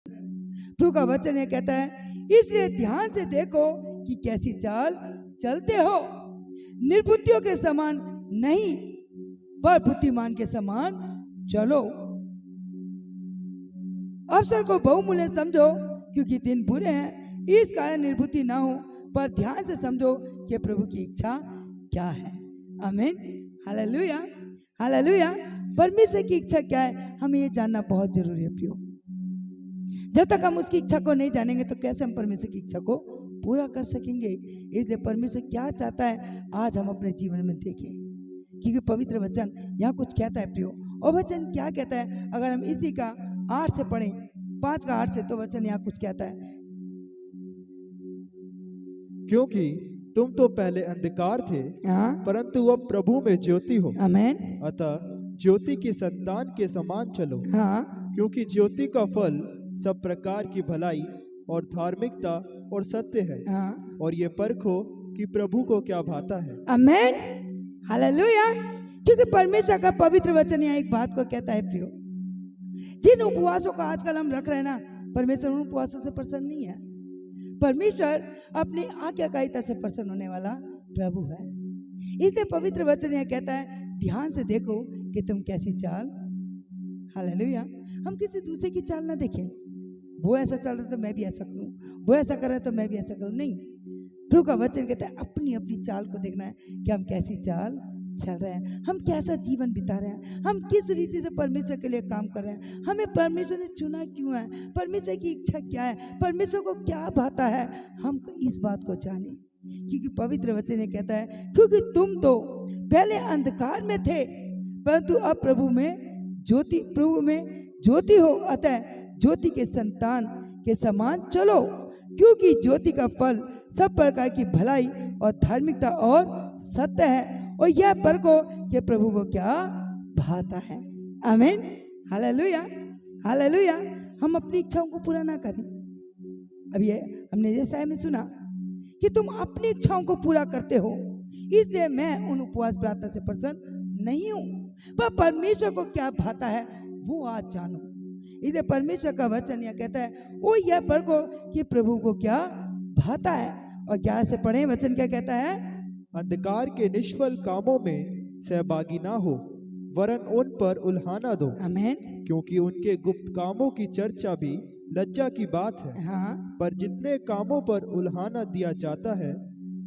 प्रभु का वचन ये कहता है, इसलिए ध्यान से देखो कि कैसी चाल चलते हो, निर्बुद्धियों के समान नहीं पर बुद्धिमान के समान चलो। अवसर को बहुमूल्य समझो क्योंकि दिन बुरे हैं, इस कारण निर्बुद्धि ना हो, पर ध्यान से समझो कि प्रभु की इच्छा क्या है। आमीन, हालेलुया, हालेलुया। परमेश्वर की इच्छा क्या है, हमें ये जानना बहुत जरूरी है प्रियो। जब तक हम उसकी इच्छा को नहीं जानेंगे तो कैसे हम परमेश्वर की इच्छा को पूरा कर सकेंगे। इसलिए परमेश्वर क्या चाहता है आज हम अपने जीवन में देखें, क्योंकि पवित्र वचन यहाँ कुछ कहता है प्रियो। और वचन क्या कहता है, अगर हम इसी का 8 से पढ़ें, 5 का 8 से, तो वचन यहाँ कुछ कहता है, क्योंकि तुम तो पहले अंधकार थे, परंतु अब प्रभु में ज्योति हो। आमीन। अतः ज्योति की संतान के समान चलो, क्योंकि ज्योति का फल सब प्रकार की भलाई और धार्मिकता और सत्य है। और ये परखो कि प्रभु को क्या भाता है। आमीन, हालेलुया। क्योंकि परमेश्वर का पवित्र वचन यहाँ एक बात को कहता है प्रियो, जिन उपवासों का आजकल हम रख रहे हैं ना, परमेश्वर उन उपवासों से प्रसन्न नहीं है। परमेश्वर अपनी आज्ञाकारिता से प्रसन्न होने वाला प्रभु है। इसलिए पवित्र वचन यह कहता है, ध्यान से देखो कि तुम कैसी चाल, हालेलुया। हम किसी दूसरे की चाल ना देखें, वो ऐसा चल रहा है तो मैं भी ऐसा करूं, वो ऐसा कर रहा है तो मैं भी ऐसा करूं, नहीं। प्रभु का वचन कहता है अपनी अपनी चाल को देखना है कि हम कैसी चाल चल रहे हैं, हम कैसा जीवन बिता रहे हैं, हम किस रीति से परमेश्वर के लिए काम कर रहे हैं, हमें परमेश्वर ने चुना क्यों है, परमेश्वर की इच्छा क्या है, परमेश्वर को क्या भाता है, हम इस बात को जाने। क्योंकि पवित्र वचन ये कहता है, क्योंकि तुम तो पहले अंधकार में थे परंतु अब प्रभु में ज्योति हो, अतः ज्योति के संतान के समान चलो, क्योंकि ज्योति का फल सब प्रकार की भलाई और धार्मिकता और सत्य है, और यह परखो कि प्रभु को क्या भाता है। आमीन, हालेलुया, हालेलुया। हम अपनी इच्छाओं को पूरा ना करें। अब ये हमने जैसा में सुना कि तुम अपनी इच्छाओं को पूरा करते हो, इसलिए मैं उन उपवास प्रार्थना से प्रसन्न नहीं हूं, पर परमेश्वर को क्या भाता है वो आज जानो। इसलिए परमेश्वर का वचन यह कहता है, वो यह परखो कि प्रभु को क्या भाता है। और 11 से पढ़े, वचन क्या कहता है, अंधकार के निष्फल कामों में सहभागी ना हो, वरन उन पर उल्हाना दो। आमीन। क्योंकि उनके गुप्त कामों की चर्चा भी लज्जा की बात है। पर जितने कामों पर उल्हाना दिया जाता है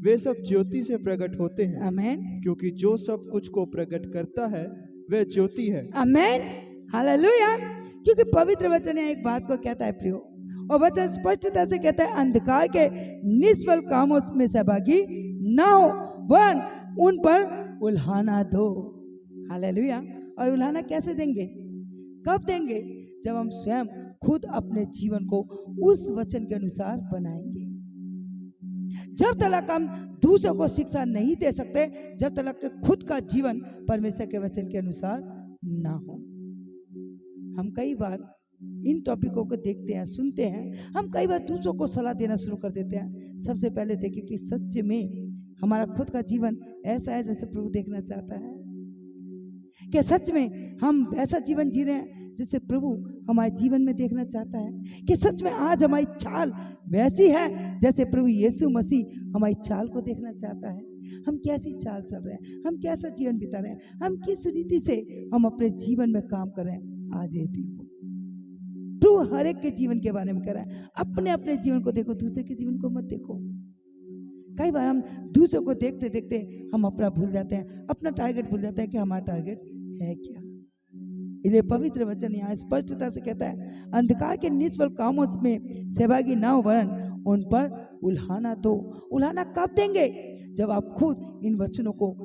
वे सब ज्योति से प्रकट होते हैं। आमीन। क्योंकि जो सब कुछ को प्रकट करता है वह ज्योति है। आमीन, हालेलुया। क्योंकि पवित्र वचन एक बात को कहता है प्रियो, और वचन स्पष्टता से कहता है, अंधकार के निष्फल कामों में सहभागी ना हो, वरन उन पर उल्हाना दो। हालेलुया। और उल्हाना कैसे देंगे, कब देंगे, जब हम स्वयं खुद अपने जीवन को उस वचन के अनुसार बनाएंगे। जब तक हम दूसरों को शिक्षा नहीं दे सकते, जब तक खुद का जीवन परमेश्वर के वचन के अनुसार ना हो। हम कई बार इन टॉपिकों को देखते हैं, सुनते हैं, हम कई बार दूसरों को सलाह देना शुरू कर देते हैं। सबसे पहले देखें कि सच में हमारा खुद का जीवन ऐसा है जैसे प्रभु देखना चाहता है, कि सच में हम ऐसा जीवन जी रहे हैं जिसे प्रभु हमारे जीवन में देखना चाहता है, कि सच में आज हमारी चाल वैसी है जैसे प्रभु यीशु मसीह हमारी चाल को देखना चाहता है। हम कैसी चाल चल रहे हैं, हम कैसा जीवन बिता रहे हैं, हम किस रीति से हम अपने जीवन में काम कर रहे हैं। आज ये देखो, प्रभु हर एक के जीवन के बारे में कह रहा है, अपने अपने जीवन को देखो, दूसरे के जीवन को मत देखो। कई बार हम दूसरों को देखते देखते हम अपना भूल जाते हैं, अपना टारगेट भूल जाते हैं कि हमारा टारगेट है क्या। इसलिए पवित्र वचन यहाँ स्पष्टता से कहता है, अंधकार के निष्फल कामों में सहभागी ना हो, वरन उन पर उल्हाना दो। उल्हाना कब देंगे, जब आप खुद इन वचनों को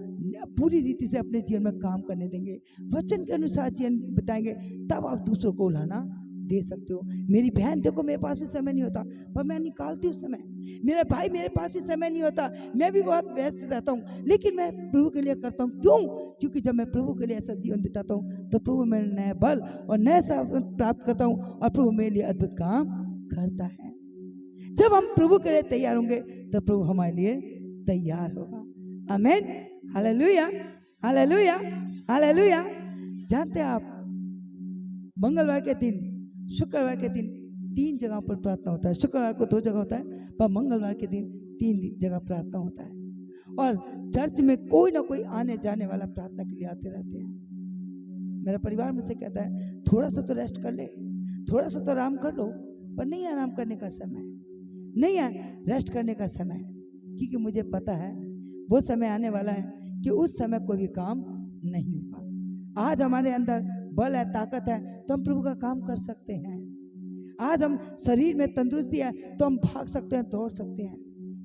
पूरी रीति से अपने जीवन में काम करने देंगे, वचन के अनुसार जीवन बिताएंगे, तब आप दूसरों को उल्हाना दे सकते हो। मेरी बहन देखो, मेरे पास भी समय नहीं होता पर मैं निकालती हूँ समय। मेरे भाई, मेरे पास भी समय नहीं होता, मैं भी बहुत व्यस्त रहता हूँ, लेकिन मैं प्रभु के लिए करता हूँ। क्यों? क्योंकि जब मैं प्रभु के लिए ऐसा जीवन बिताता हूँ तो प्रभु मेरे नए बल और नए सामर्थ्य प्राप्त करता हूँ, और प्रभु मेरे लिए अद्भुत काम करता है। जब हम प्रभु के लिए तैयार होंगे तो प्रभु हमारे लिए तैयार होगा। आमीन, हालेलुया, हालेलुया, हालेलुया। जानते हैं आप, मंगलवार के दिन, शुक्रवार के दिन 3 जगह पर प्रार्थना होता है। शुक्रवार को 2 जगह होता है, पर मंगलवार के दिन 3 जगह प्रार्थना होता है। और चर्च में कोई ना कोई आने जाने वाला प्रार्थना के लिए आते रहते हैं। मेरा परिवार मुझसे कहता है थोड़ा सा तो रेस्ट कर ले, थोड़ा सा तो आराम कर लो, पर नहीं आराम करने का समय, नहीं है रेस्ट करने का समय, क्योंकि मुझे पता है वो समय आने वाला है कि उस समय कोई भी काम नहीं होगा। आज हमारे अंदर बल है, ताकत है, तो हम प्रभु का काम कर सकते हैं। आज हम शरीर में तंदुरुस्ती है तो हम भाग सकते हैं, दौड़ सकते हैं।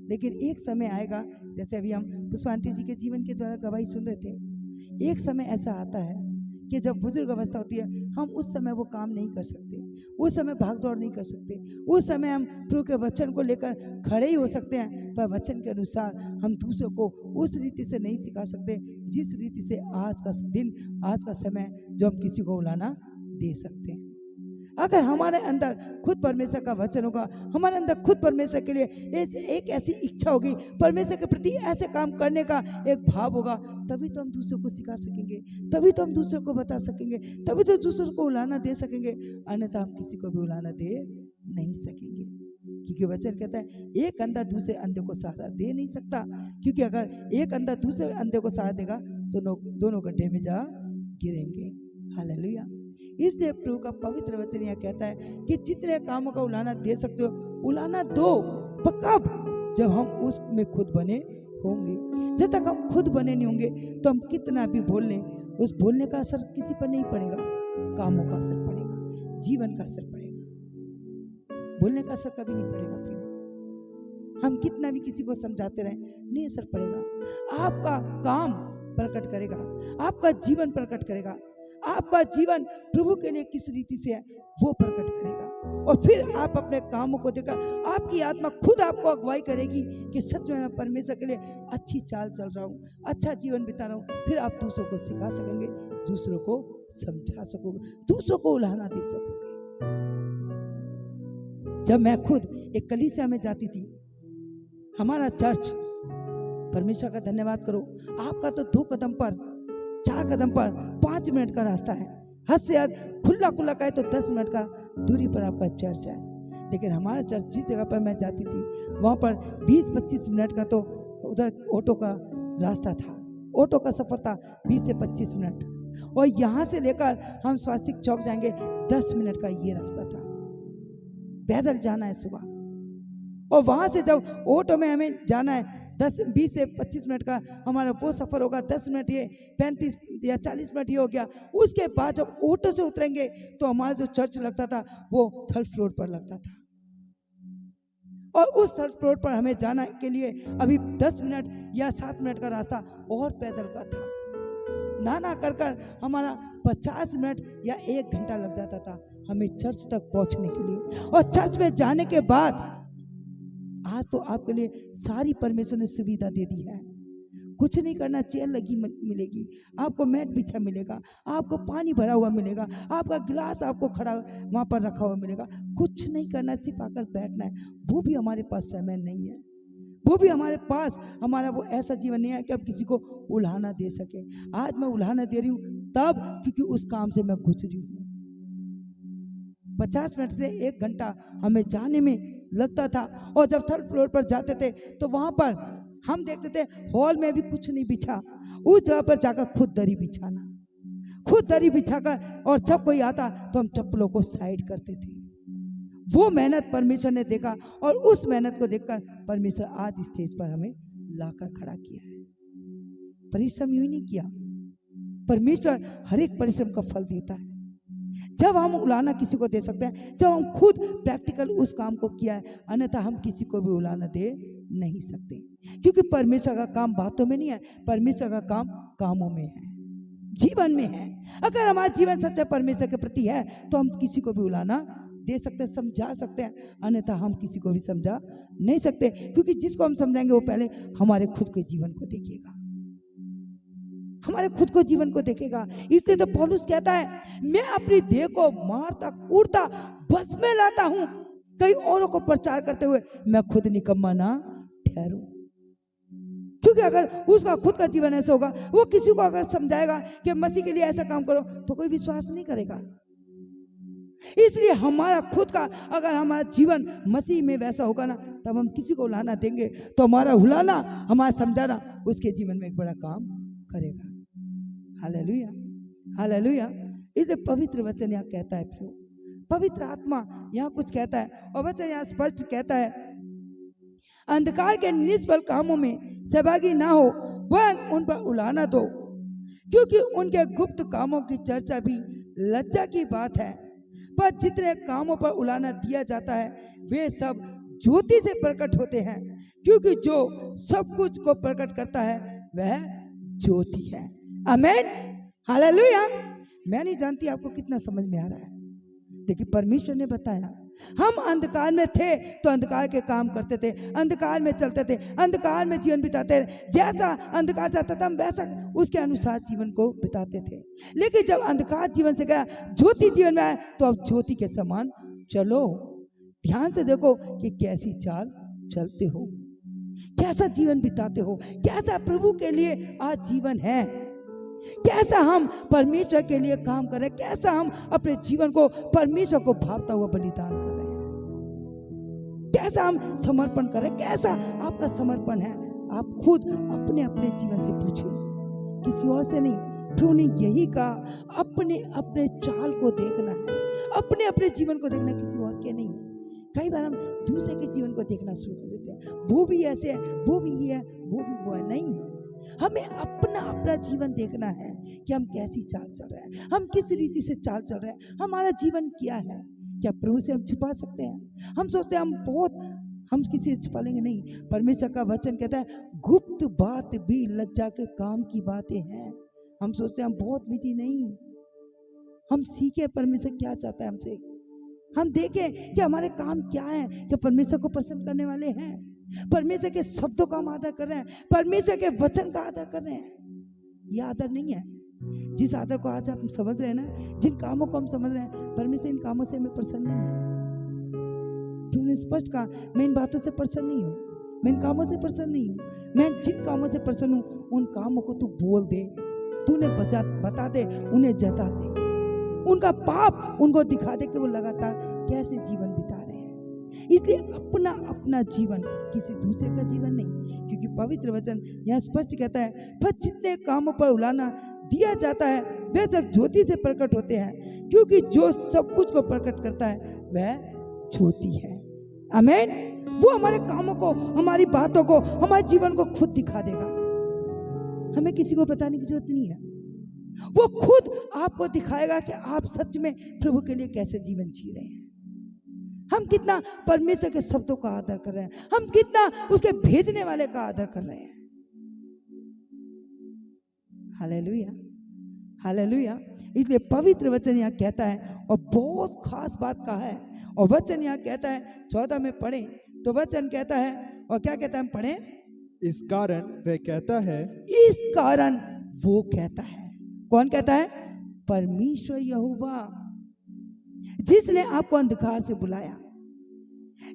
लेकिन एक समय आएगा, जैसे अभी हम पुष्पा आंटी जी के जीवन के द्वारा गवाही सुन रहे थे, एक समय ऐसा आता है कि जब बुजुर्ग अवस्था होती है, हम उस समय वो काम नहीं कर सकते, उस समय भाग दौड़ नहीं कर सकते, उस समय हम प्रभु के वचन को लेकर खड़े ही हो सकते हैं, पर वचन के अनुसार हम दूसरों को उस रीति से नहीं सिखा सकते जिस रीति से आज का दिन, आज का समय जो हम किसी को उलाना दे सकते हैं। अगर हमारे अंदर खुद परमेश्वर का वचन होगा, हमारे अंदर खुद परमेश्वर के लिए एक ऐसी इच्छा होगी, परमेश्वर के प्रति ऐसे काम करने का एक भाव होगा, तभी तो हम दूसरों को सिखा सकेंगे, तभी तो हम दूसरों को बता सकेंगे, तभी तो दूसरों को उलाना दे सकेंगे। अन्यथा हम किसी को भी उलाना दे नहीं सकेंगे, क्योंकि वचन कहता है एक अंधा दूसरे अंधे को सहारा दे नहीं सकता, क्योंकि अगर एक अंधा दूसरे अंधे को सहारा देगा तो दोनों गड्ढे में जा गिरेंगे। हालेलुया। इसलिए प्रभु का पवित्र वचन यह कहता है कि जितने कामों का उलाना दे सकते हो उलाना दो, पर कब? जब हम उसमें खुद बने होंगे। जब तक हम खुद बने नहीं होंगे तो हम कितना भी बोल लें, उस बोलने का असर किसी पर नहीं पड़ेगा, कामों का असर पड़ेगा, जीवन का असर पड़ेगा, बोलने का असर कभी नहीं पड़ेगा। प्रिय, हम कितना भी किसी को समझाते रहें, नहीं असर पड़ेगा। आपका काम प्रकट करेगा, आपका जीवन प्रकट करेगा, आपका जीवन प्रभु के लिए किस रीति से है वो प्रकट करेगा। और फिर आप अपने कामों को देखकर आपकी आत्मा खुद आपको अगुवाई करेगी कि सच में मैं परमेश्वर के लिए अच्छी चाल चल रहा हूँ, अच्छा जीवन बिता रहा हूँ। फिर आप दूसरों को सिखा सकेंगे, दूसरों को समझा सकोगे, दूसरों को उलाहना दे सकोगे। जब मैं खुद एक कलीसिया में जाती थी, हमारा चर्च, परमेश्वर का धन्यवाद करो, आपका तो 2 कदम पर, 4 कदम पर 5 मिनट का रास्ता है, हद से हद खुला कहे तो 10 मिनट का दूरी पर आपका चर्च है। लेकिन हमारा चर्च जिस जगह पर मैं जाती थी वहाँ पर 20-25 मिनट का तो उधर ऑटो का रास्ता था, ऑटो का सफर था 20 से 25 मिनट, और यहाँ से लेकर हम स्वास्तिक चौक जाएंगे 10 मिनट का ये रास्ता था। पैदल जाना है सुबह, और वहाँ से जब ऑटो में हमें जाना है 20 से 25 मिनट का हमारा वो सफर होगा, 10 मिनट ये, 35 या 40 मिनट ये हो गया। उसके बाद जब ऑटो से उतरेंगे तो हमारा जो चर्च लगता था वो 3rd फ्लोर पर लगता था, और उस 3rd फ्लोर पर हमें जाना के लिए अभी 10 मिनट या 7 मिनट का रास्ता और पैदल का था। नाना कर हमारा 50 मिनट या 1 घंटा लग जाता था हमें चर्च तक पहुंचने के लिए। और चर्च में जाने के बाद आज तो आपके लिए सारी परमेश्वर ने सुविधा दे दी है, कुछ नहीं करना, चेयर लगी मिलेगी, आपको मैट बिछा मिलेगा, आपको पानी भरा हुआ मिलेगा, आपका गिलास आपको खड़ा वहाँ पर रखा हुआ मिलेगा, कुछ नहीं करना, सिर्फ आकर बैठना है। वो भी हमारे पास समय नहीं है, वो भी हमारे पास हमारा वो ऐसा जीवन नहीं है कि अब किसी को उलाहना दे सके। आज मैं उलाहना दे रही हूँ तब क्योंकि उस काम से मैं गुजरी हूँ। 50 मिनट से 1 घंटा हमें जाने में लगता था, और जब 3rd फ्लोर पर जाते थे तो वहां पर हम देखते थे हॉल में भी कुछ नहीं बिछा, उस जगह पर जाकर खुद दरी बिछाना, खुद दरी बिछाकर, और जब कोई आता तो हम चप्पलों को साइड करते थे। वो मेहनत परमेश्वर ने देखा, और उस मेहनत को देखकर परमेश्वर आज स्टेज पर हमें लाकर खड़ा किया है। परिश्रम यूं नहीं किया, परमेश्वर हर एक परिश्रम का फल देता है। जब हम उलाहना किसी को दे सकते हैं, जब हम खुद प्रैक्टिकल उस काम को किया है, अन्यथा हम किसी को भी उलाहना दे नहीं सकते, क्योंकि परमेश्वर का काम बातों में नहीं है, परमेश्वर का काम कामों में है, जीवन में है। अगर हमारा जीवन सच्चा परमेश्वर के प्रति है तो हम किसी को भी उलाहना दे सकते हैं, समझा सकते हैं, अन्यथा हम किसी को भी समझा नहीं सकते, क्योंकि जिसको हम समझाएंगे वो पहले हमारे खुद के जीवन को देखेगा, हमारे खुद को जीवन को देखेगा। इसलिए तो पौलुस कहता है, मैं अपनी देह को मारता कूटता बस में लाता हूं, कई औरों को प्रचार करते हुए मैं खुद निकम्मा ना ठहरूं। क्योंकि अगर उसका खुद का जीवन ऐसा होगा, वो किसी को अगर समझाएगा कि मसीह के लिए ऐसा काम करो, तो कोई विश्वास नहीं करेगा। इसलिए हमारा खुद का अगर हमारा जीवन मसीह में वैसा होगा ना, तब हम किसी को लाना देंगे तो हमारा हुलाना, हमारा समझाना उसके जीवन में एक बड़ा काम करेगा। Hallelujah, hallelujah. इसलिए पवित्र वचन यहाँ कहता है, प्रियो, पवित्र आत्मा यहाँ कुछ कहता है और वचन यहाँ स्पष्ट कहता है, अंधकार के निष्फल कामों में सहभागी ना हो, वरन उन पर उलाना दो, क्योंकि उनके गुप्त कामों की चर्चा भी लज्जा की बात है। पर जितने कामों पर उलाना दिया जाता है वे सब ज्योति से प्रकट होते हैं, क्योंकि जो सब कुछ को प्रकट करता है वह ज्योति है। आमीन, हालेलुया। मैं नहीं जानती आपको कितना समझ में आ रहा है, लेकिन परमेश्वर ने बताया हम अंधकार में थे तो अंधकार के काम करते थे, अंधकार में चलते थे, अंधकार में जीवन बिताते थे, जैसा अंधकार चाहता था हम वैसा उसके अनुसार जीवन को बिताते थे। लेकिन जब अंधकार जीवन से गया, ज्योति जीवन में आया, तो अब ज्योति के समान चलो। ध्यान से देखो कि कैसी चाल चलते हो, कैसा जीवन बिताते हो, कैसा प्रभु के लिए आज जीवन है, कैसा हम परमेश्वर के लिए काम कर रहे हैं, कैसा हम अपने जीवन को परमेश्वर को भावता हुआ बलिदान कर रहे हैं, कैसा हम समर्पण कर रहे हैं, कैसा आपका समर्पण है। आप खुद अपने अपने जीवन से पूछिए, किसी और से नहीं। प्रभु ने यही कहा, अपने अपने चाल को देखना है, अपने अपने जीवन को देखना, किसी और के नहीं। कई बार हम दूसरे के जीवन को देखना शुरू कर देते हैं, वो भी ऐसे है, वो भी ये है, वो भी वो है। नहीं, हमें अपना अपना जीवन देखना है कि हम कैसी चाल चल रहे हैं, हम किस रीति से चाल चल रहे हैं, हमारा जीवन क्या है। क्या प्रभु से हम छुपा सकते हैं? हम सोचते हैं हम किसी से छुपा लेंगे, नहीं। परमेश्वर का वचन कहता है गुप्त बात भी लज्जा के काम की बातें हैं। हम सोचते हैं हम बहुत बिजी, नहीं। हम सीखे परमेश्वर क्या चाहता है हमसे, हम देखें कि हमारे काम क्या है, कि परमेश्वर को प्रसन्न करने वाले हैं, परमेश्वर के शब्दों का हम आदर कर रहे हैं, परमेश्वर के वचन का आदर कर रहे हैं। यह आदर नहीं है जिस आदर को आज आप समझ रहे हैं ना, जिन कामों को हम समझ रहे हैं, परमेश्वर इन कामों से हमें प्रसन्न नहीं है। तूने स्पष्ट कहा, मैं इन बातों से प्रसन्न नहीं हूँ, मैं इन कामों से प्रसन्न नहीं हूँ। मैं जिन कामों से प्रसन्न हूँ उन कामों को तू बोल दे, तूने बता दे, उन्हें जता दे, उनका पाप उनको दिखा दे कि वो लगातार कैसे जीवन बिता रहे हैं। इसलिए अपना अपना जीवन, किसी दूसरे का जीवन नहीं, क्योंकि पवित्र वचन यहाँ स्पष्ट कहता है, पर जितने कामों पर उलाना दिया जाता है वे सब ज्योति से प्रकट होते हैं, क्योंकि जो सब कुछ को प्रकट करता है वह ज्योति है। आमीन। वो हमारे कामों को, हमारी बातों को, हमारे जीवन को खुद दिखा देगा। हमें किसी को बताने की जरूरत नहीं है, वो खुद आपको दिखाएगा कि आप सच में प्रभु के लिए कैसे जीवन जी रहे हैं, हम कितना परमेश्वर के शब्दों का आदर कर रहे हैं, हम कितना उसके भेजने वाले का आदर कर रहे हैं। Hallelujah, hallelujah. इसलिए पवित्र वचन यहाँ कहता है, और बहुत खास बात कहा है, और वचन यहाँ कहता है 14 में पढ़ें तो वचन कहता है, और क्या कहता है, हम पढ़ें, इस कारण वह कहता है, इस कारण वो कहता है। कौन कहता है? परमेश्वर यहोवा, जिसने आपको अंधकार से बुलाया,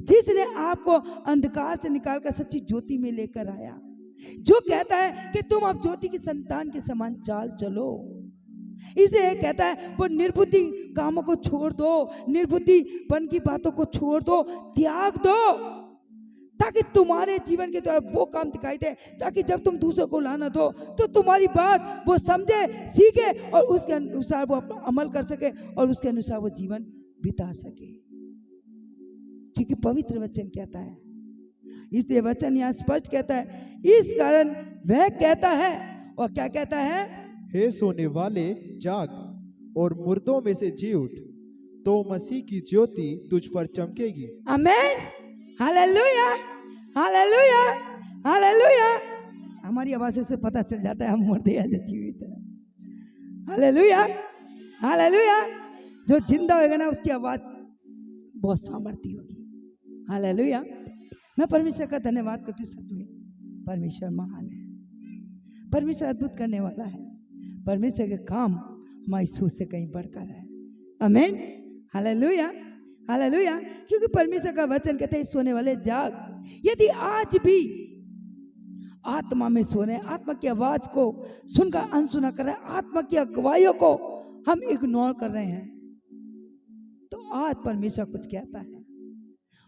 जिसने आपको अंधकार से निकालकर सच्ची ज्योति में लेकर आया, जो कहता है कि तुम अब ज्योति की संतान के समान चाल चलो। इसलिए कहता है वो निर्बुद्धि कामों को छोड़ दो, निर्बुद्धिपन की बातों को छोड़ दो, त्याग दो, ताकि तुम्हारे जीवन के द्वारा वो काम दिखाई दे, ताकि जब तुम दूसरों को लाना दो तो तुम्हारी बात वो समझे, सीखे और उसके अनुसार वो अपना अमल कर सके और उसके अनुसार वो जीवन बिता सके, क्योंकि पवित्र वचन कहता है। इसलिए वचन यहाँ स्पष्ट कहता है, इस कारण वह कहता है, और क्या कहता है, हे सोने वाले जाग और मुर्दों में से जी उठ, तो मसीह की ज्योति तुझ पर चमकेगी। आमीन, हालेलुया, हालेलुया, हालेलुया। हमारी आवाज़ से पता चल जाता है हम मुर्दे या जीवित हैं। Hallelujah, hallelujah. जो जिंदा होगा ना उसकी आवाज़ बहुत सामर्थ्य होगी। हालेलुया। मैं परमेश्वर का धन्यवाद करती हूँ, सच में परमेश्वर महान है, परमेश्वर अद्भुत करने वाला है, परमेश्वर के काम हमारी सोच से कहीं बढ़कर है। आमीन, हालेलुया, हालेलुया। क्योंकि परमेश्वर का वचन कहते हैं, सोने वाले जाग। यदि आज भी आत्मा में सो रहे हैं, आत्मा की आवाज को सुनकर अनसुना कर रहे हैं, आत्मा की अगुवाइयों को हम इग्नोर कर रहे हैं, तो आज परमेश्वर कुछ कहता है,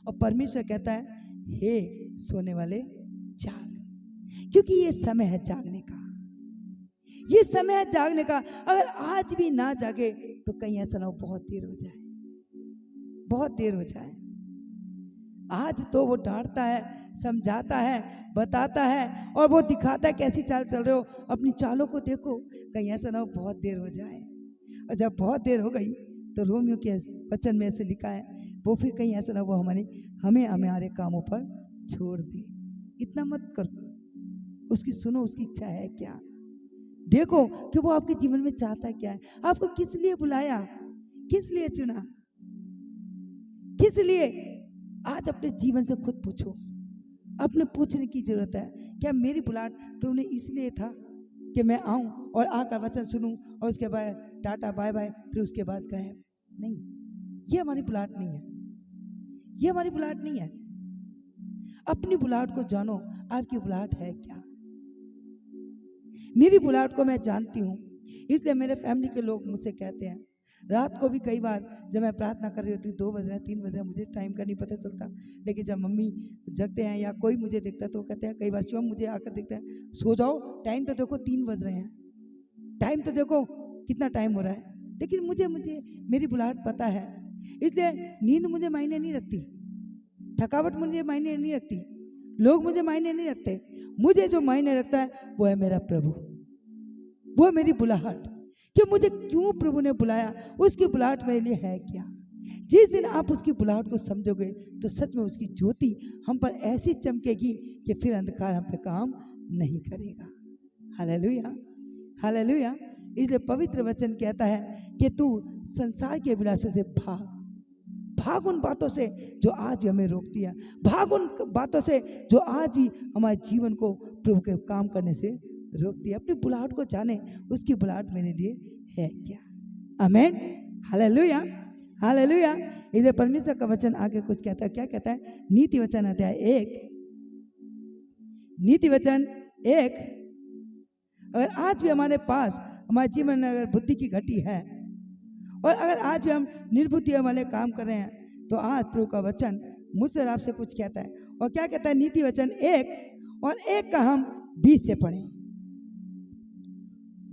और परमेश्वर कहता है, हे सोने वाले जाग, क्योंकि ये समय है जागने का, ये समय है जागने का। अगर आज भी ना जागे तो कहीं ऐसा ना हो बहुत देर हो जाए, बहुत देर हो जाए। आज तो वो डांटता है, समझाता है, बताता है, और वो दिखाता है कैसी चाल चल रहे हो, अपनी चालों को देखो, कहीं ऐसा ना हो बहुत देर हो जाए। और जब बहुत देर हो गई तो रोमियो के वचन में ऐसे लिखा है, वो फिर कहीं ऐसा ना वो हमें हमारे कामों पर छोड़ दे। इतना मत करो, उसकी सुनो, उसकी इच्छा है क्या, देखो कि वो आपके जीवन में चाहता क्या है, आपको किस लिए बुलाया, किस लिए चुना, किस लिए। आज अपने जीवन से खुद पूछो, अपने पूछने की जरूरत है, क्या मेरी बुलाहट प्रभु ने इसलिए था कि मैं आऊं और आकर वचन सुनूं और उसके बाद टाटा बाय बाय, फिर उसके बाद कहे नहीं, ये हमारी बुलाहट नहीं है, ये हमारी बुलाहट नहीं है। अपनी बुलाहट को जानो, आपकी बुलाहट है क्या। मेरी बुलाहट को मैं जानती हूँ, इसलिए मेरे फैमिली के लोग मुझसे कहते हैं, रात को भी कई बार जब मैं प्रार्थना कर रही होती हूँ, 2 बज रहे हैं, 3 बज रहे हैं, मुझे टाइम का नहीं पता चलता, लेकिन जब मम्मी जगते हैं या कोई मुझे देखता है तो कहते हैं, कई बार शिवम मुझे आकर देखते हैं, सो जाओ, टाइम तो देखो 3 बज रहे हैं, टाइम तो देखो कितना टाइम हो रहा है। लेकिन मुझे मेरी बुलाहट पता है, इसलिए नींद मुझे मायने नहीं रखती, थकावट मुझे मायने नहीं रखती, लोग मुझे मायने नहीं रखते। मुझे जो मायने रखता है वो है मेरा प्रभु, वो मेरी बुलाहट, कि मुझे क्यों प्रभु ने बुलाया, उसकी बुलाहट मेरे लिए है क्या। जिस दिन आप उसकी बुलाहट को समझोगे तो सच में उसकी ज्योति हम पर ऐसी चमकेगी कि फिर अंधकार हम पे काम नहीं करेगा। Hallelujah, hallelujah. इसलिए पवित्र वचन कहता है कि तू संसार के अभिलाषा से भाग, भाग उन बातों से जो आज भी हमें रोकती है, भाग उन बातों से जो आज भी हमारे जीवन को प्रभु के काम करने से रोकती है। अपनी बुलाहट को जाने, उसकी बुलाहट मेरे लिए है क्या। आमीन, हालेलुया, हालेलुया। इधर परमेश्वर का वचन आगे कुछ कहता है, क्या कहता है, नीति वचन अध्याय 1, नीति वचन 1, अगर आज भी हमारे पास हमारे जीवन में अगर बुद्धि की घटी है, और अगर आज भी हम निर्बुद्धि वाले काम कर रहे हैं, तो आज प्रभु का वचन मुझसे और आपसे कुछ कहता है। और क्या कहता है, नीति वचन 1 और 1 का हम 20 से पढ़ें।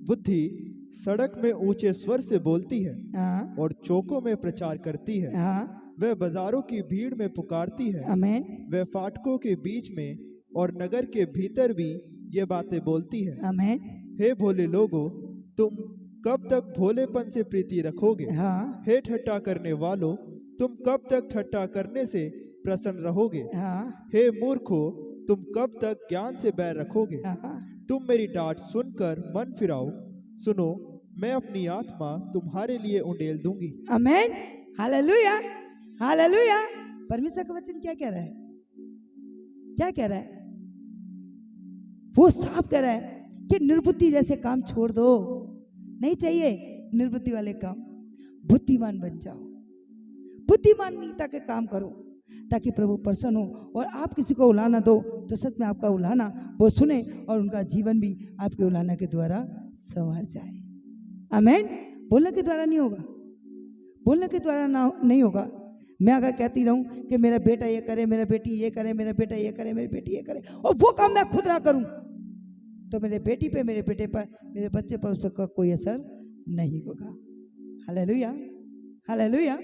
बुद्धि सड़क में ऊंचे स्वर से बोलती है, हाँ, और चौकों में प्रचार करती है। हाँ, वह बाजारों की भीड़ में पुकारती है, आमीन, वह फाटकों के बीच में और नगर के भीतर भी ये बातें बोलती है। आमीन, हे भोले लोगों, तुम कब तक भोलेपन से प्रीति रखोगे। हाँ, हे ठट्ठा करने वालों, तुम कब तक ठट्ठा करने से प्रसन्न रहोगे। हाँ, हे मूर्खों, तुम कब तक ज्ञान से बैर रखोगे। हाँ, तुम मेरी डांट सुनकर मन फिराओ, सुनो, मैं अपनी आत्मा तुम्हारे लिए उंडेल दूंगी। आमीन, हालेलुया, हालेलुया। परमेश्वर का वचन क्या कह रहा है, क्या कह रहा है, वो साफ कह रहा है कि निर्बुद्धि जैसे काम छोड़ दो, नहीं चाहिए निर्बुद्धि वाले काम, बुद्धिमान बन जाओ, बुद्धिमानता के काम करो, ताकि प्रभु प्रसन्न हो। और आप किसी को उलाना दो तो सच में आपका उलाना वो सुने, और उनका जीवन भी आपके उलाना के द्वारा संवर जाए। आमीन। बोलने के द्वारा नहीं होगा, बोलने के द्वारा ना नहीं होगा। मैं अगर कहती रहूं कि मेरा बेटा ये करे, मेरा बेटी ये करे, मेरा बेटा ये करे, मेरी बेटी ये करे, और वो काम मैं खुद ना करूं, तो मेरे बेटी पे, मेरे बेटे पर, मेरे बच्चे पर उसका कोई असर नहीं होगा। Hallelujah, hallelujah,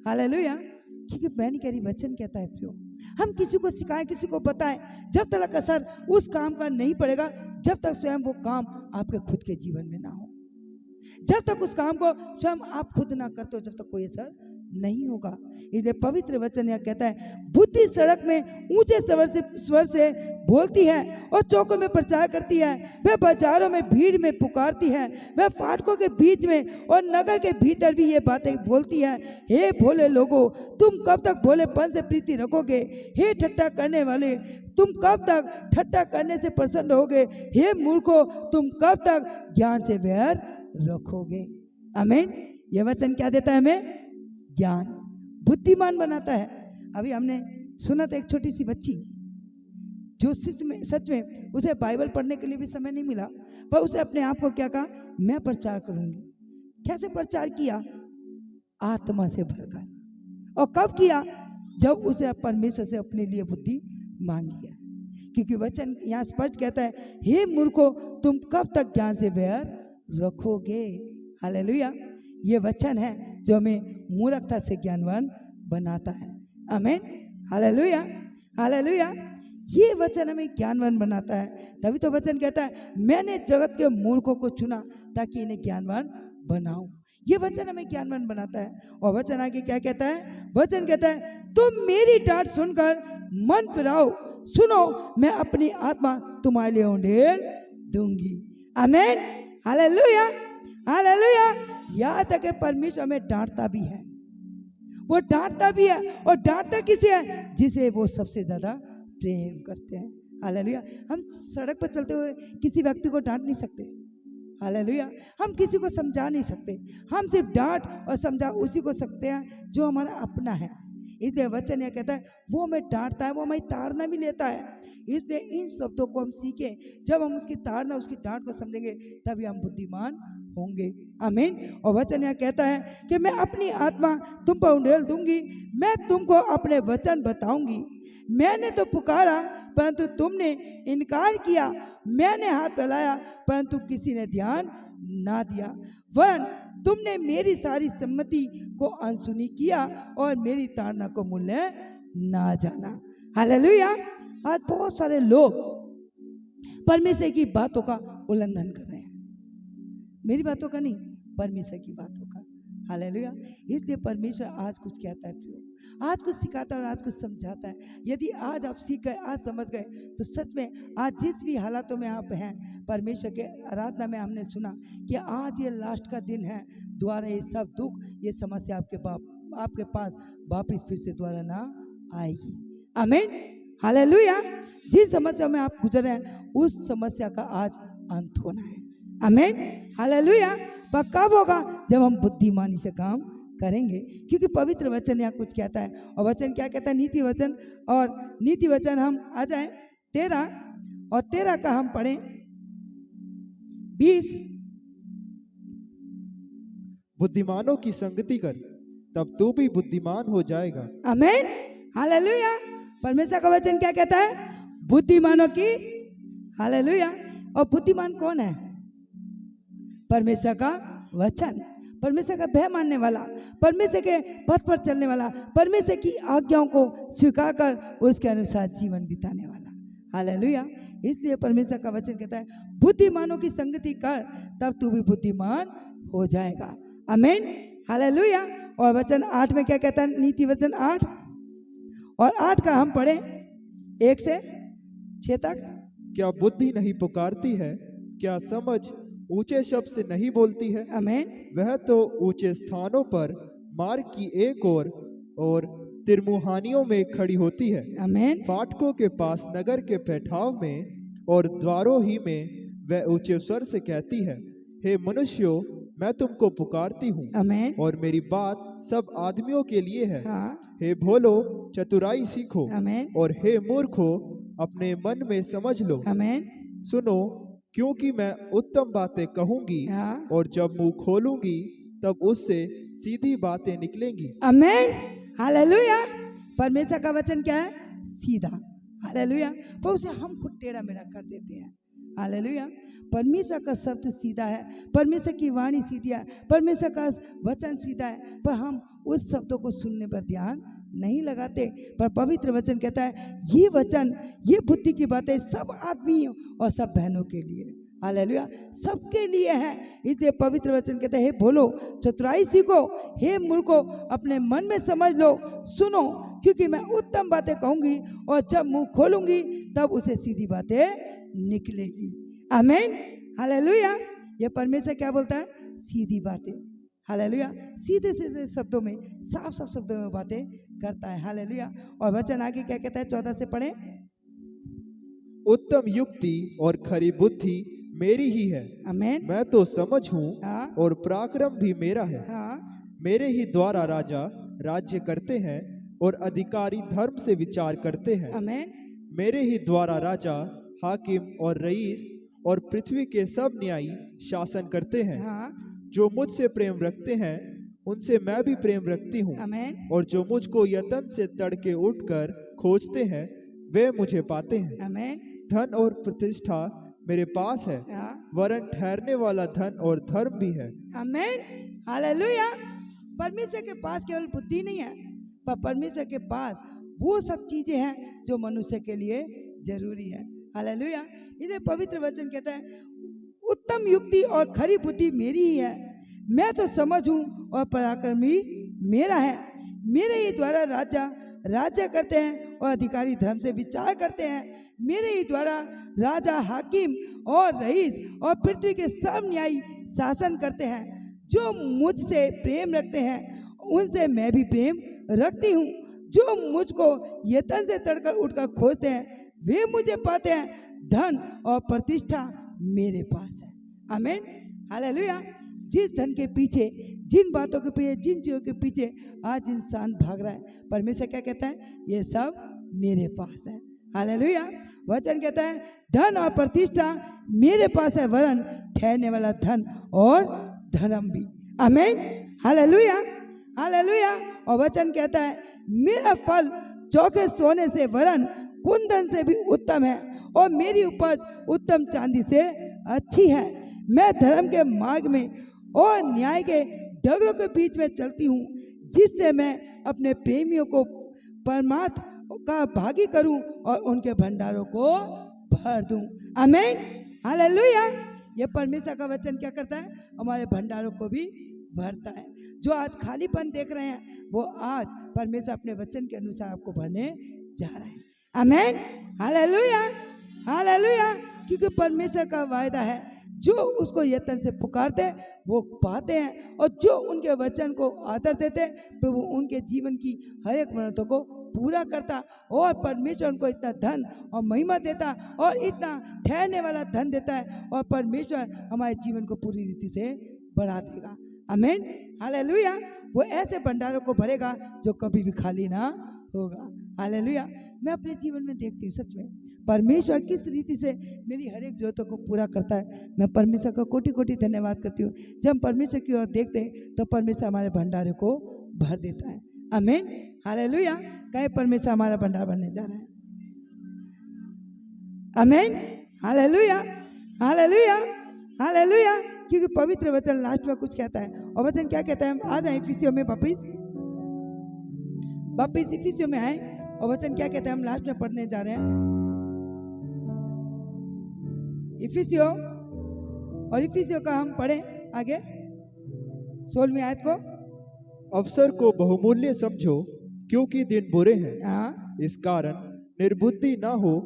hallelujah. क्योंकि मैं नहीं कह रही, वचन कहता है प्रियो, हम किसी को सिखाएं, किसी को बताएं, जब तक असर उस काम का नहीं पड़ेगा, जब तक स्वयं वो काम आपके खुद के जीवन में ना हो, जब तक उस काम को स्वयं आप खुद ना करते हो, जब तक कोई असर नहीं होगा। इसलिए पवित्र वचन यह कहता है, बुद्धि सड़क में ऊंचे स्वर से बोलती है और चौकों में प्रचार करती है, वह बाजारों में भीड़ में पुकारती है, वह फाटकों के बीच में और नगर के भीतर भी ये बातें बोलती है। हे भोले लोगों, तुम कब तक भोलेपन से प्रीति रखोगे। हे ठट्ठा करने वाले, तुम कब तक ठट्ठा करने से प्रसन्न रहोगे। हे मूर्खों, तुम कब तक ज्ञान से बैर रखोगे। आमीन। यह वचन क्या देता है हमें, ज्ञान, बुद्धिमान बनाता है। अभी हमने सुना था एक छोटी सी बच्ची जो सच में उसे बाइबल पढ़ने के लिए भी समय नहीं मिला, पर उसने अपने आप को क्या कहा, मैं प्रचार करूंगी। कैसे प्रचार किया, आत्मा से भरकर। और कब किया? जब उसने परमेश्वर से अपने लिए बुद्धि मांगी है। क्योंकि वचन यहाँ स्पष्ट कहता है, हे मूर्खो, तुम कब तक ज्ञान से बैर रखोगे। हालेलुया। ये वचन है जो हमें मूर्खता से ज्ञानवान बनाता है। आमीन। हालेलुया। हालेलुया। ये वचन हमें ज्ञानवान बनाता है। तभी तो वचन कहता है, मैंने जगत के मूर्खों को चुना ताकि इन्हें ज्ञानवान बनाऊं। ये वचन हमें ज्ञानवान बनाता है। और वचन आगे क्या कहता है? वचन कहता है, तुम मेरी डांट सुनकर मन फिराओ, सुनो, मैं अपनी आत्मा तुम्हारे लिए उंडेल दूंगी। आमीन। हालेलुया। हालेलुया। यहाँ तक कि परमेश्वर हमें डांटता भी है। वो डांटता भी है, और डांटता किसे है? जिसे वो सबसे ज्यादा प्रेम करते हैं। हालेलुया। हम सड़क पर चलते हुए किसी व्यक्ति को डांट नहीं सकते। हालेलुया। हम किसी को समझा नहीं सकते। हम सिर्फ डांट और समझा उसी को सकते हैं जो हमारा अपना है। इसलिए वचन यह कहता है, वो हमें डांटता है, वो हमें ताड़ना भी लेता है। इसलिए इन शब्दों को हम सीखें। जब हम उसकी ताड़ना, उसकी डांट को समझेंगे, तभी हम बुद्धिमान होंगे। आमीन। और वचन यह कहता है कि मैं अपनी आत्मा तुम पर उंडेल दूंगी, मैं तुमको अपने वचन बताऊंगी। मैंने तो पुकारा परंतु तुमने इनकार किया, मैंने हाथ फैलाया परंतु किसी ने ध्यान ना दिया। वरन तुमने मेरी सारी सम्मति को अनसुनी किया और मेरी ताड़ना को मूल्य ना जाना। हालेलुया। आज बहुत सारे लोग परमेश्वर की बातों का उल्लंघन कर रहे हैं। मेरी बातों का नहीं, परमेश्वर की बातों का। हालेलुया। इसलिए परमेश्वर आज कुछ कहता है प्रियो, आज कुछ सिखाता है और आज कुछ समझाता है। यदि आज आप सीख गए, आज समझ गए, तो सच में आज जिस भी हालातों में आप हैं, परमेश्वर के आराधना में हमने सुना कि आज ये लास्ट का दिन है। दोबारा ये सब दुख, ये समस्या आपके पास वापिस फिर से दोबारा ना आएगी। आमीन। हालेलुया। जिन समस्या में आप गुजर रहे हैं, उस समस्या का आज अंत होना है। आमीन। हालेलुया। पर कब होगा? जब हम बुद्धिमानी से काम करेंगे। क्योंकि पवित्र वचन यहाँ कुछ कहता है। और वचन क्या कहता है? नीति वचन। और नीति वचन हम आ जाए 13 और 13 का हम पढ़ें 20। बुद्धिमानों की संगति कर, तब तू भी बुद्धिमान हो जाएगा। आमीन। हालेलुया। परमेश्वर का वचन क्या कहता है? बुद्धिमानों की। हालेलुया। और बुद्धिमान कौन है? परमेश्वर का वचन, परमेश्वर का भय मानने वाला, परमेश्वर के पथ पर चलने वाला, परमेश्वर की आज्ञाओं को स्वीकार कर उसके अनुसार जीवन बिताने वाला। हालेलुया। इसलिए परमेश्वर का वचन कहता है, बुद्धिमानों की संगति कर, तब तू भी बुद्धिमान हो जाएगा। आमीन। हालेलुया। और वचन 8 में क्या कहता है? नीति वचन 8 और 8 का हम पढ़े 1 से 6 तक। क्या बुद्धि नहीं पुकारती है? क्या समझ ऊंचे शब्द से नहीं बोलती है? आमीन। वह तो ऊंचे स्थानों पर मार्ग की एक ओर और तिरमुहानियों में खड़ी होती है। आमीन। फाटकों के पास नगर के पैठाव में और द्वारों ही में वह ऊंचे स्वर से कहती है, हे मनुष्यों, मैं तुमको पुकारती हूँ। आमीन। और मेरी बात सब आदमियों के लिए है। हाँ। हे भोलो, चतुराई सीखो। आमीन। और हे मूर्खो, अपने मन में समझ लो। आमीन। सुनो, क्योंकि मैं उत्तम बातें कहूंगी, हाँ। और जब मुंह खोलूंगी तब उससे सीधी बातें निकलेंगी। आमीन। हालेलुया। परमेश्वर का वचन क्या है? सीधा। हालेलुया। पर उसे हम खुद टेढ़ा मेढ़ा कर देते हैं। हालेलुया। परमेश्वर का शब्द सीधा है, परमेश्वर की वाणी सीधी है, परमेश्वर का वचन सीधा है, पर हम उस शब्दों को सुनने पर ध्यान नहीं लगाते। पर पवित्र वचन कहता है, ये वचन, ये बुद्धि की बातें सब आदमियों और सब बहनों के लिए। हालेलुया। सबके लिए है। इसलिए पवित्र वचन कहता है, हे भोलो, चतुराई सीखो, हे मूर्खो, अपने मन में समझ लो। सुनो, क्योंकि मैं उत्तम बातें कहूंगी, और जब मुंह खोलूंगी तब उसे सीधी बातें निकलेगी। आमीन। हालेलुया। ये परमेश्वर क्या बोलता है? सीधी बातें। हालेलुया। सीधे सीधे शब्दों में, साफ साफ शब्दों में बातें करता है। हालेलुया। और वचन आगे क्या कहता है? 14 से पढ़े। उत्तम युक्ति और खरी बुद्धि मेरी ही है। आमीन। मैं तो समझ हूँ, हाँ। और पराक्रम भी मेरा है। हाँ। मेरे ही द्वारा राजा राज्य करते हैं, और अधिकारी धर्म से विचार करते हैं। आमीन। मेरे ही द्वारा राजा, हाकिम और रईस और पृथ्वी के सब न्यायी शासन करते हैं। हाँ। जो मुझसे प्रेम रखते हैं उनसे मैं भी प्रेम रखती हूँ। आमेन, और जो मुझको यत्न से तड़के उठकर खोजते हैं वे मुझे पाते हैं। आमेन, धन और प्रतिष्ठा मेरे पास है, हाँ, वरन ठहरने वाला धन और धर्म भी है। आमेन, हालेलुया। परमेश्वर के पास केवल बुद्धि नहीं है, पर परमेश्वर के पास वो सब चीजें हैं जो मनुष्य के लिए जरूरी है। हालेलुया। इधर पवित्र वचन कहता है उत्तम युक्ति और खरी बुद्धि मेरी ही है, मैं तो समझ हूँ और पराक्रमी मेरा है। मेरे ही द्वारा राजा राज्य करते हैं और अधिकारी धर्म से विचार करते हैं। मेरे ही द्वारा राजा, हाकिम और रईस और पृथ्वी के सब न्यायी शासन करते हैं। जो मुझसे प्रेम रखते हैं उनसे मैं भी प्रेम रखती हूँ। जो मुझको यत्न से तड़कर उठकर खोजते हैं वे मुझे पाते हैं। धन और प्रतिष्ठा मेरे पास है। आमीन, हालेलुया। जिस धन के पीछे, जिन बातों के पीछे, जिन चीजों के पीछे आज इंसान भाग रहा है, परमेश्वर क्या कहता है? ये सब मेरे पास है। हालेलुया। वचन कहता है धन और प्रतिष्ठा मेरे पास है, वरन ठहरने वाला धन और धर्म भी। आमीन, हालेलुया, हालेलुया। और वचन कहता है मेरा फल चौके सोने से वरन कुंदन से भी उत्तम है और मेरी उपज उत्तम चांदी से अच्छी है। मैं धर्म के मार्ग में और न्याय के डगरों के बीच में चलती हूँ, जिससे मैं अपने प्रेमियों को परमार्थ का भागी करूं और उनके भंडारों को भर दूं। आमीन, हालेलुया। ये परमेश्वर का वचन क्या करता है? हमारे भंडारों को भी भरता है। जो आज खालीपन देख रहे हैं वो आज परमेश्वर अपने वचन के अनुसार आपको भरने जा रहा है। आमीन, हालेलुया, हालेलुया। क्योंकि परमेश्वर का वायदा है जो उसको यत्न से पुकारते हैं वो पाते हैं, और जो उनके वचन को आदर देते हैं प्रभु उनके जीवन की हर एक मन्नतों को पूरा करता। और परमेश्वर उनको इतना धन और महिमा देता और इतना ठहरने वाला धन देता है, और परमेश्वर हमारे जीवन को पूरी रीति से बढ़ा देगा। आमीन, हालेलुया। वो ऐसे भंडारों को भरेगा जो कभी भी खाली ना होगा। हालेलुया। मैं अपने जीवन में देखती हूँ सच में परमेश्वर किस रीति से मेरी हर एक जरूरतों को पूरा करता है। मैं परमेश्वर का कोटि कोटि धन्यवाद करती हूँ। जब हम परमेश्वर की ओर देखते हैं तो परमेश्वर हमारे भंडारे को भर देता है। आमीन, हालेलुया। कहे परमेश्वर हमारा भंडार भरने जा रहा है। आमीन, हालेलुया, हालेलुया, हालेलुया। क्योंकि पवित्र वचन लास्ट में कुछ कहता है, और वचन क्या कहता है? आ जाए इफिसियों में वापिस इफिसियों में आए, और वचन क्या कहता है हम लास्ट में पढ़ने जा रहे हैं। इफिसियों, और इफिसियों का हम पढ़े आगे 16वीं आयत को। अवसर को बहुमूल्य समझो क्योंकि दिन बुरे हैं। हाँ, इस कारण निर्बुद्धि ना हो,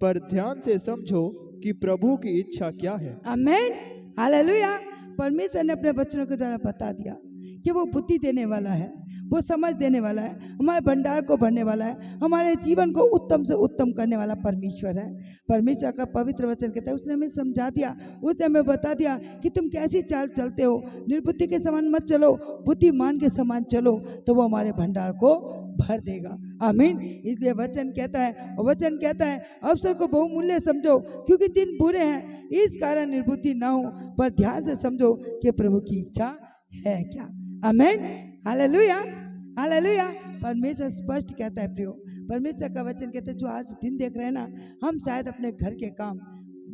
पर ध्यान से समझो कि प्रभु की इच्छा क्या है। आमीन, हालेलुया। परमेश्वर ने अपने बच्चों के द्वारा बता दिया कि वो बुद्धि देने वाला है, वो समझ देने वाला है, हमारे भंडार को भरने वाला है, हमारे जीवन को उत्तम से उत्तम करने वाला परमेश्वर है। परमेश्वर का पवित्र वचन कहता है उसने हमें समझा दिया, उसने हमें बता दिया कि तुम कैसी चाल चलते हो। निर्बुद्धि के समान मत चलो, बुद्धिमान के समान चलो, तो वो हमारे भंडार को भर देगा। आमीन। इसलिए वचन कहता है, और वचन कहता है अवसर को बहुमूल्य समझो क्योंकि दिन बुरे हैं। इस कारण निर्बुद्धि ना हो, पर ध्यान से समझो कि प्रभु की इच्छा है क्या। आमीन, हालेलुया, हालेलुया। परमेश्वर स्पष्ट कहता है प्रियो, परमेश्वर का वचन कहता है जो आज दिन देख रहे हैं ना, हम शायद अपने घर के काम,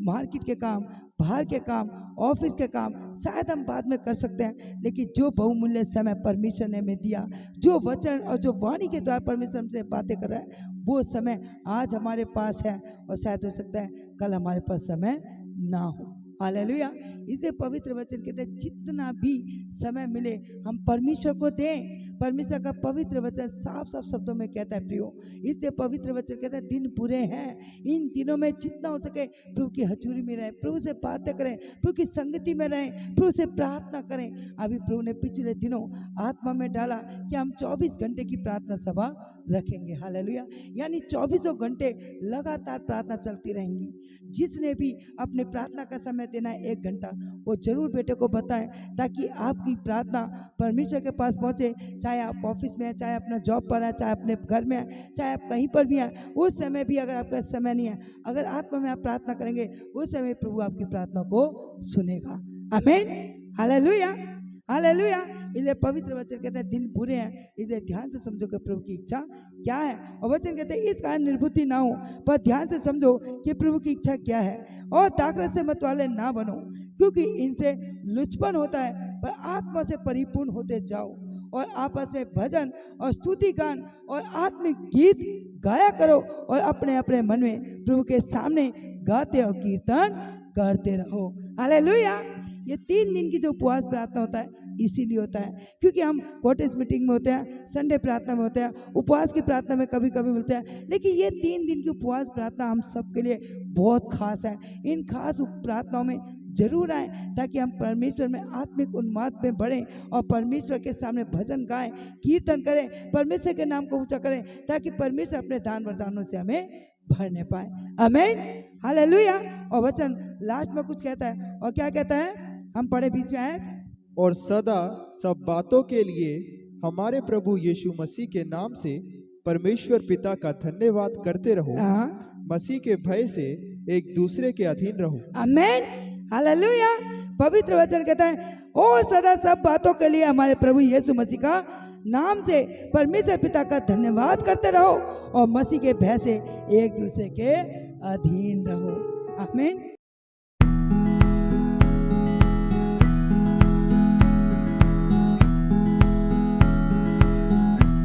मार्केट के काम, बाहर के काम, ऑफिस के काम शायद हम बाद में कर सकते हैं, लेकिन जो बहुमूल्य समय परमेश्वर ने हमें दिया, जो वचन और जो वाणी के द्वारा परमेश्वर हमसे बातें कर रहा है, वो समय आज हमारे पास है, और शायद हो सकता है कल हमारे पास समय ना हो। हालेलुया। इसलिए पवित्र वचन कहते हैं जितना भी समय मिले हम परमेश्वर को दें। परमेश्वर का पवित्र वचन साफ साफ शब्दों में कहता है प्रियो। इसलिए पवित्र वचन कहता है दिन बुरे हैं, इन दिनों में जितना हो सके प्रभु की हजूरी में रहें, प्रभु से बातें करें, प्रभु की संगति में रहें, प्रभु से प्रार्थना करें। अभी प्रभु ने पिछले दिनों आत्मा में डाला कि हम 24 घंटे की प्रार्थना सभा रखेंगे। हालेलुया। यानी 24 घंटे लगातार प्रार्थना चलती रहेंगी। जिसने भी अपने प्रार्थना का समय देना है 1 घंटा, वो जरूर बेटे को बताएं, ताकि आपकी प्रार्थना परमेश्वर के पास पहुंचे। चाहे आप ऑफिस में हैं, चाहे अपना जॉब पर है, चाहे अपने घर में है, चाहे आप कहीं पर भी हैं, उस समय भी अगर आपका समय नहीं है, अगर आत्मा में आप प्रार्थना करेंगे, उस समय प्रभु आपकी प्रार्थना को सुनेगा। आमीन, हालेलुया, हालेलुया। इसलिए पवित्र वचन कहता है दिन बुरे हैं, इसलिए ध्यान से समझो कि प्रभु की इच्छा क्या है। और वचन कहते हैं इस कारण निर्बुद्धि ना हो, पर ध्यान से समझो कि प्रभु की इच्छा क्या है। और दाखरस से मतवाले ना बनो, क्योंकि इनसे लुचपन होता है, पर आत्मा से परिपूर्ण होते जाओ और आपस में भजन और स्तुति गान और आत्मिक गीत गाया करो और अपने अपने मन में प्रभु के सामने गाते और कीर्तन करते रहो। हालेलुया। ये 3 दिन की जो उपवास प्रार्थना होता है इसीलिए होता है, क्योंकि हम कॉटेज मीटिंग में होते हैं, संडे प्रार्थना में होते हैं, उपवास की प्रार्थना में कभी कभी मिलते हैं, लेकिन ये 3 दिन की उपवास प्रार्थना हम सबके लिए बहुत खास है। इन खास प्रार्थनाओं में जरूर आए ताकि हम परमेश्वर में आत्मिक उन्माद में बढ़ें और परमेश्वर के सामने भजन गाएं, कीर्तन करें, परमेश्वर के नाम को ऊंचा करें, ताकि परमेश्वर अपने दान वरदानों से हमें भरने पाए। आमीन, हालेलुया। और वचन लास्ट में कुछ कहता है, और क्या कहता है, हम पढ़े 20वें आयत, और सदा सब बातों के लिए हमारे प्रभु यीशु मसीह के नाम से परमेश्वर पिता का धन्यवाद करते रहो। मसीह के भय से एक दूसरे के अधीन रहो। आमीन, हालेलुया। पवित्र वचन कहता है और सदा सब बातों के लिए हमारे प्रभु यीशु मसीह का नाम से परमेश्वर पिता का धन्यवाद करते रहो और मसीह के भय से एक दूसरे के अधीन रहो। आमीन।